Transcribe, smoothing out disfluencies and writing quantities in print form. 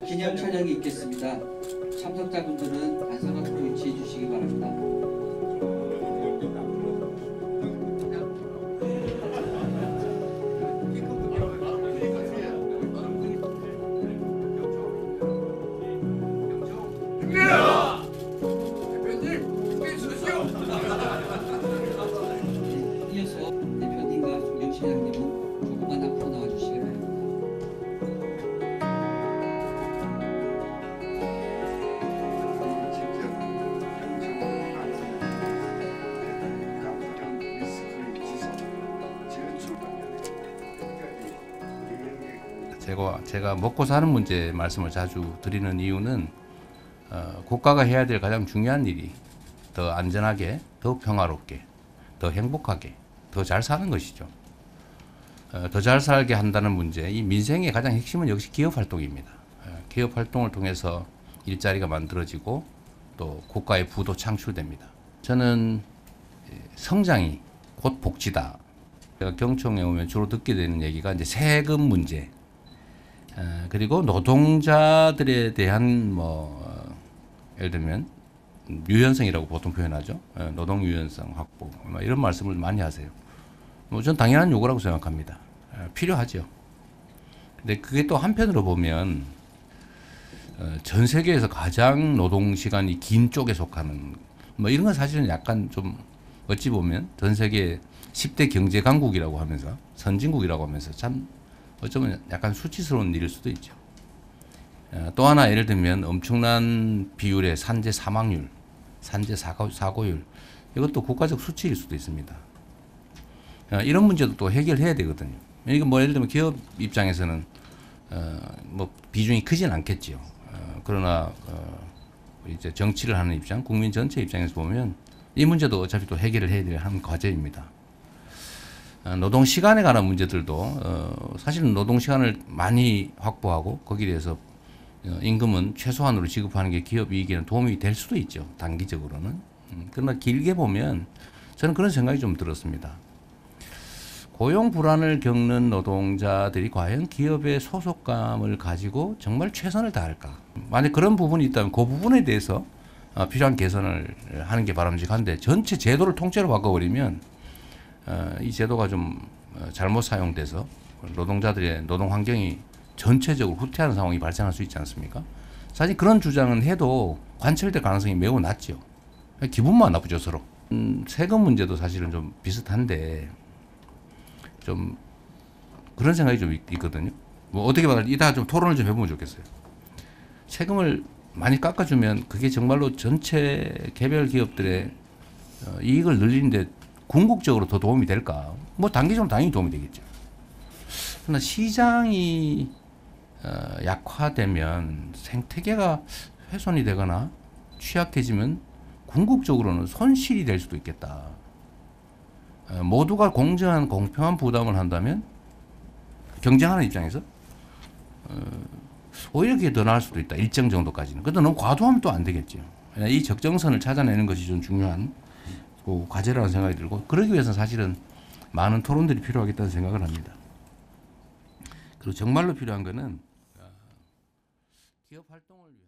기념 촬영이 있겠습니다. 참석자분들은 단상 앞으로 위치해 주시기 바랍니다. 이어서 대표님과 조경시장님은 조금만 앞으로 나와주시기 바랍니다. 제가 먹고 사는 문제 말씀을 자주 드리는 이유는 국가가 해야 될 가장 중요한 일이 더 안전하게, 더 평화롭게, 더 행복하게, 더 잘 사는 것이죠. 더 잘 살게 한다는 문제, 이 민생의 가장 핵심은 역시 기업 활동입니다. 기업 활동을 통해서 일자리가 만들어지고 또 국가의 부도 창출됩니다. 저는 성장이 곧 복지다. 제가 경총에 오면 주로 듣게 되는 얘기가 이제 세금 문제, 그리고 노동자들에 대한 예를 들면 유연성이라고 보통 표현하죠. 노동 유연성 확보, 이런 말씀을 많이 하세요. 전 당연한 요구라고 생각합니다. 필요하죠. 근데 그게 또 한편으로 보면 전 세계에서 가장 노동 시간이 긴 쪽에 속하는 이런 건 사실은 약간 좀 어찌 보면 전 세계 10대 경제 강국이라고 하면서 선진국이라고 하면서 참 어쩌면 약간 수치스러운 일일 수도 있죠. 또 하나 예를 들면 엄청난 비율의 산재 사망률, 산재 사고율, 이것도 국가적 수치일 수도 있습니다. 이런 문제도 또 해결해야 되거든요. 이거 예를 들면 기업 입장에서는 비중이 크진 않겠지요. 그러나 이제 정치를 하는 입장, 국민 전체 입장에서 보면 이 문제도 어차피 또 해결을 해야 될 한 과제입니다. 노동 시간에 관한 문제들도 사실은 노동 시간을 많이 확보하고 거기에 대해서 임금은 최소한으로 지급하는 게 기업 이익에는 도움이 될 수도 있죠. 단기적으로는. 그러나 길게 보면 저는 그런 생각이 좀 들었습니다. 고용 불안을 겪는 노동자들이 과연 기업의 소속감을 가지고 정말 최선을 다할까? 만약 그런 부분이 있다면 그 부분에 대해서 필요한 개선을 하는 게 바람직한데 전체 제도를 통째로 바꿔버리면 이 제도가 좀 잘못 사용돼서 노동자들의 노동 환경이 전체적으로 후퇴하는 상황이 발생할 수 있지 않습니까? 사실 그런 주장은 해도 관철될 가능성이 매우 낮죠. 기분만 나쁘죠, 서로. 세금 문제도 사실은 좀 비슷한데 좀 그런 생각이 좀 있거든요. 어떻게 말할지 이따가 좀 토론을 좀 해보면 좋겠어요. 세금을 많이 깎아주면 그게 정말로 전체 개별 기업들의 이익을 늘리는데 궁극적으로 더 도움이 될까? 단기적으로 당연히 도움이 되겠죠. 그러나 시장이 약화되면 생태계가 훼손이 되거나 취약해지면 궁극적으로는 손실이 될 수도 있겠다. 모두가 공정한 공평한 부담을 한다면 경쟁하는 입장에서 오히려 그게 더 나을 수도 있다. 일정 정도까지는. 그런데 너무 과도하면 또 안 되겠죠. 이 적정선을 찾아내는 것이 좀 중요한 과제라는 생각이 들고 그러기 위해서는 사실은 많은 토론들이 필요하겠다는 생각을 합니다. 그리고 정말로 필요한 것은 기업 활동을 위한